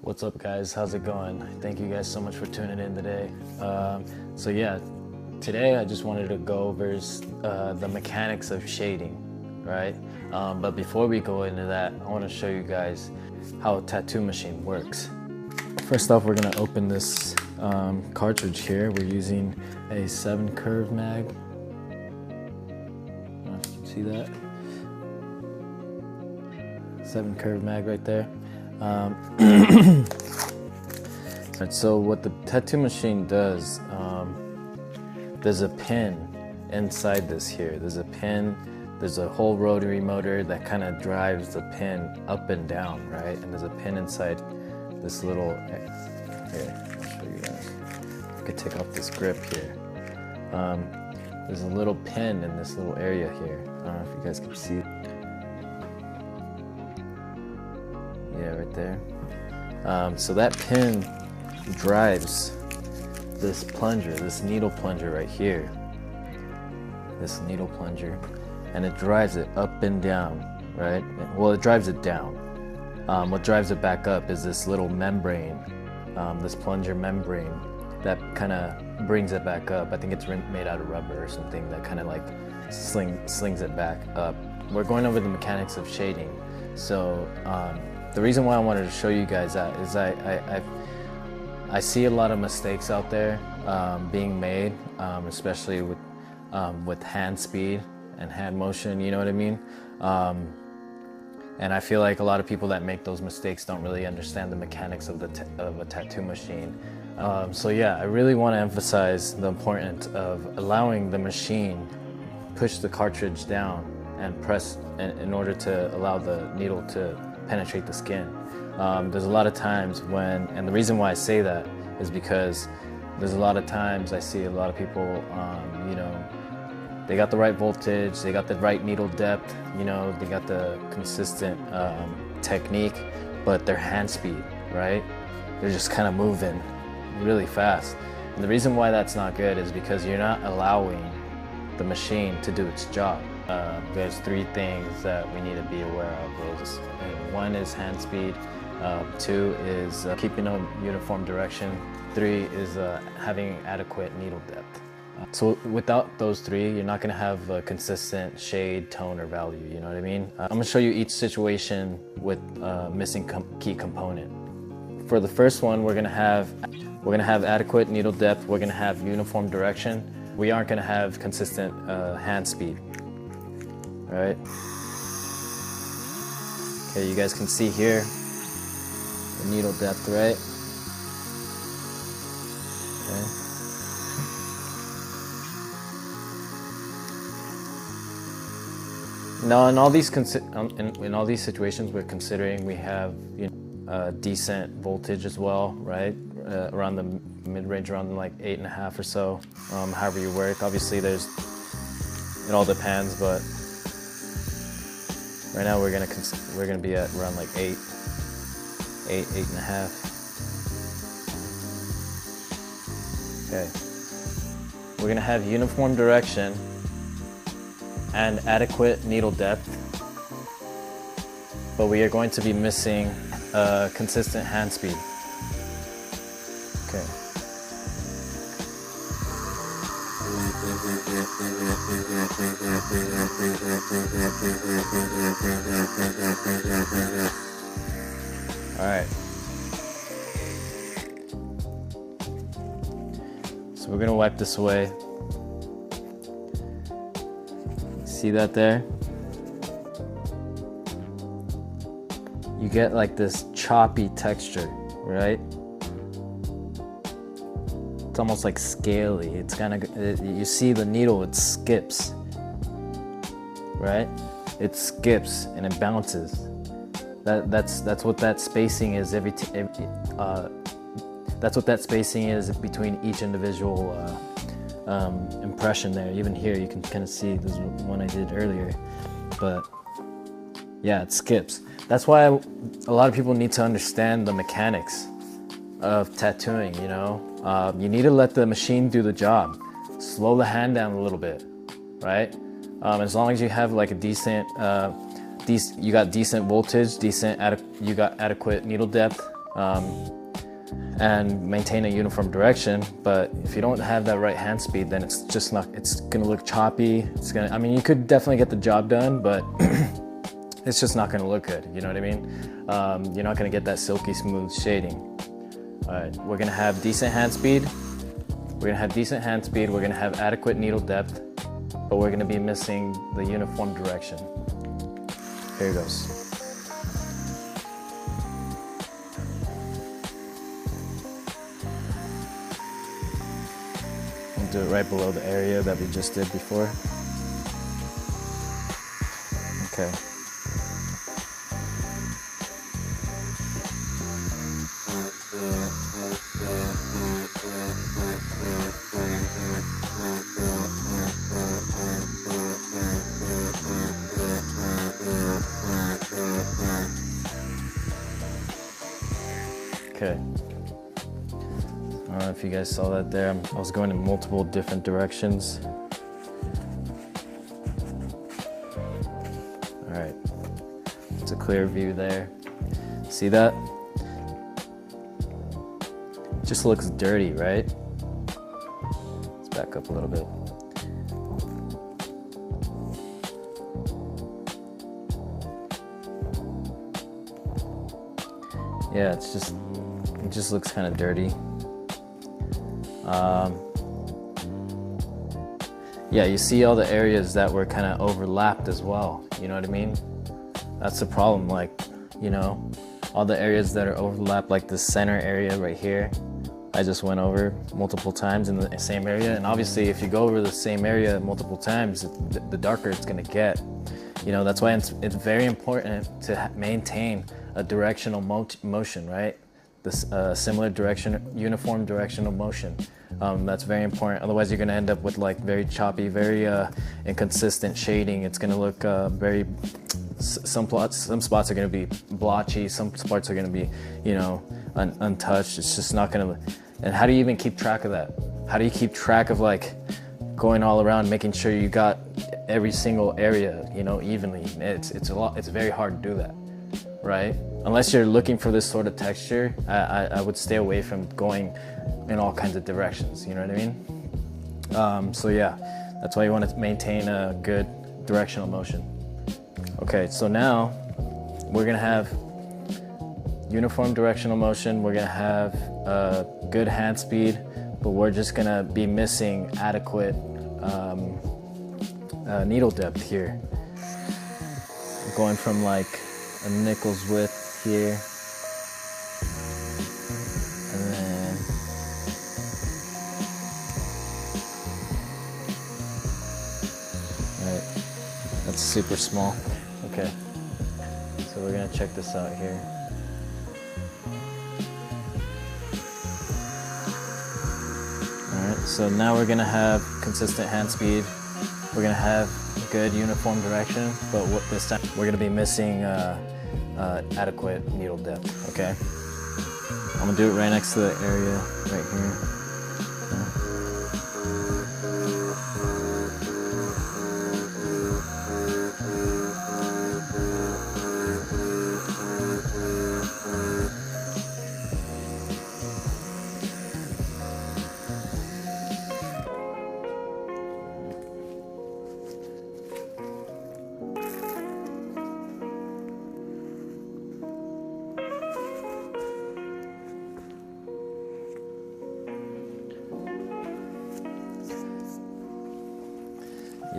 What's up, guys? How's it going? Thank you guys so much for tuning in today. So yeah, today I just wanted to go over the mechanics of shading, right? But before we go into that, I want to show you guys how a tattoo machine works. First off, we're gonna open this cartridge here. We're using a 7 curve mag. I don't know if you can see that. 7 curve mag right there. And so what the tattoo machine does, there's a pin inside this here. There's a pin, there's a whole rotary motor that kind of drives the pin up and down, right? And there's a pin inside this little, here, I'll show you guys. I could take off this grip here. There's a little pin in this little area here. I don't know if you guys can see it. Yeah, right there. So that pin drives this plunger, this needle plunger right here. This needle plunger, and it drives it up and down, right? Well, it drives it down. What drives it back up is this little membrane, this plunger membrane that kind of brings it back up. I think it's made out of rubber or something that kind of like slings it back up. We're going over the mechanics of shading. So the reason why I wanted to show you guys that is I see a lot of mistakes out there being made, especially with hand speed and hand motion, you know what I mean? And I feel like a lot of people that make those mistakes don't really understand the mechanics of a tattoo machine. So yeah, I really want to emphasize the importance of allowing the machine push the cartridge down and press in order to allow the needle to penetrate the skin. There's a lot of times and the reason why I say that is because there's a lot of times I see a lot of people, you know, they got the right voltage, they got the right needle depth, you know, they got the consistent technique, but their hand speed, right? They're just kind of moving really fast. And the reason why that's not good is because you're not allowing the machine to do its job. There's 3 things that we need to be aware of. One is hand speed, 2 is keeping a uniform direction, 3 is having adequate needle depth. So without those 3, you're not going to have a consistent shade, tone, or value, you know what I mean? I'm going to show you each situation with missing key component. For the first one, we're going to have adequate needle depth, we're going to have uniform direction, we aren't going to have consistent hand speed. All right. Okay, you guys can see here the needle depth, right? Okay. Now, in all these situations, we're considering we have decent voltage as well, right? Around the mid-range, around like 8.5 or so. However you work, obviously it all depends, but right now we're gonna be at around like 8.5. Okay. We're gonna have uniform direction and adequate needle depth, but we are going to be missing consistent hand speed. Okay. All right. So we're gonna wipe this away. See that there? You get like this choppy texture, right? It's almost like scaly. It's kind of, you see the needle, it skips, right? It skips and it bounces. That's what that spacing is. That's what that spacing is between each individual impression there. Even here, you can kind of see this one I did earlier, but yeah, it skips. That's why a lot of people need to understand the mechanics of tattooing, you know? You need to let the machine do the job. Slow the hand down a little bit, right? As long as you have like a decent, you got decent voltage, you got adequate needle depth, and maintain a uniform direction. But if you don't have that right hand speed, then it's just not, it's gonna look choppy. It's gonna, I mean, you could definitely get the job done, but it's just not gonna look good, you know what I mean? You're not gonna get that silky smooth shading. All right, we're gonna have decent hand speed. We're gonna have adequate needle depth, but we're gonna be missing the uniform direction. Here it goes. We'll do it right below the area that we just did before. Okay. Okay. I don't know if you guys saw that there. I was going in multiple different directions. All right. It's a clear view there. See that? Just looks dirty, right? Let's back up a little bit. Yeah, it just looks kind of dirty. Yeah, you see all the areas that were kind of overlapped as well. You know what I mean? That's the problem. Like, you know, all the areas that are overlapped, like the center area right here, I just went over multiple times in the same area. And obviously, if you go over the same area multiple times, the darker it's gonna get. You know, that's why it's very important to maintain a directional motion, right? This similar direction, uniform directional motion. That's very important. Otherwise, you're gonna end up with like very choppy, very inconsistent shading. It's gonna look some spots are gonna be blotchy. Some spots are gonna be, you know, untouched. It's just not gonna. And how do you even keep track of that? How do you keep track of like going all around, making sure you got every single area, you know, evenly? It's a lot. It's very hard to do that, right? Unless you're looking for this sort of texture, I would stay away from going in all kinds of directions, you know what I mean? So yeah, that's why you want to maintain a good directional motion. Okay, so now we're gonna have uniform directional motion, we're gonna have good hand speed, but we're just gonna be missing adequate needle depth here. Going from like a nickel's width here, and then right, that's super small. Okay, so we're gonna check this out here. All right, so now we're gonna have consistent hand speed. We're gonna have good uniform direction, but this time we're gonna be missing adequate needle depth, okay? I'm gonna do it right next to the area right here.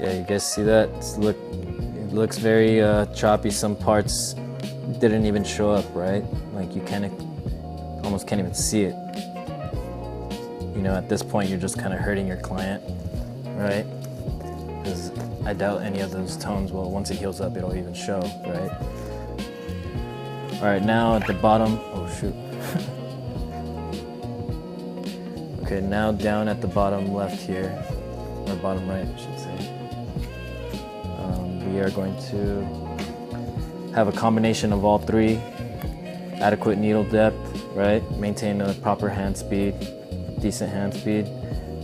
Yeah, you guys see that? It looks very choppy. Some parts didn't even show up, right? Like you almost can't even see it. You know, at this point, you're just kind of hurting your client, right? Because I doubt any of those tones will, once it heals up, it'll even show, right? All right, now at the bottom, oh shoot. Okay, now down at the bottom left here, or bottom right, I should say. We are going to have a combination of all three. Adequate needle depth, right? Maintain a proper hand speed, decent hand speed,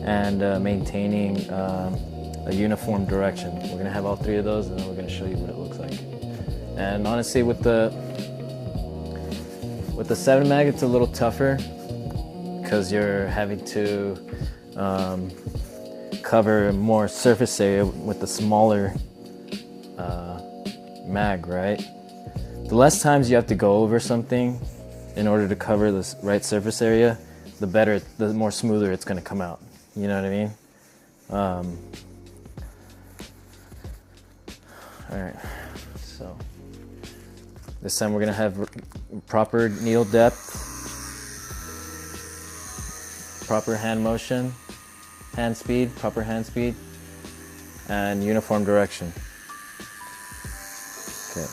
and maintaining a uniform direction. We're gonna have all three of those, and then we're gonna show you what it looks like. And honestly, with the With the 7 mag, it's a little tougher because you're having to cover more surface area with the smaller mag, right? The less times you have to go over something in order to cover the right surface area, the better, the more smoother it's going to come out. You know what I mean? All right, so this time we're going to have proper needle depth, proper hand motion, hand speed, proper hand speed, and uniform direction. Okay.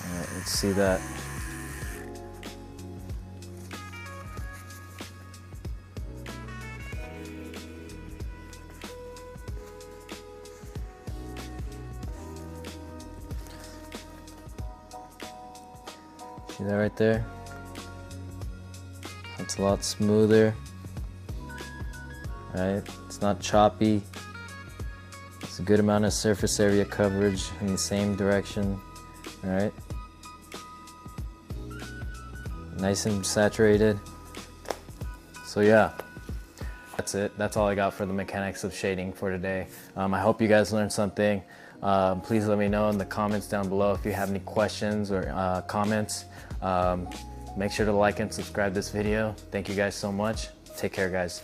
All right, let's see that. See that right there? It's a lot smoother, right? It's not choppy. It's a good amount of surface area coverage in the same direction, all right? Nice and saturated. So yeah, that's it. That's all I got for the mechanics of shading for today. I hope you guys learned something. Please let me know in the comments down below if you have any questions or comments. Make sure to like and subscribe this video. Thank you guys so much. Take care, guys.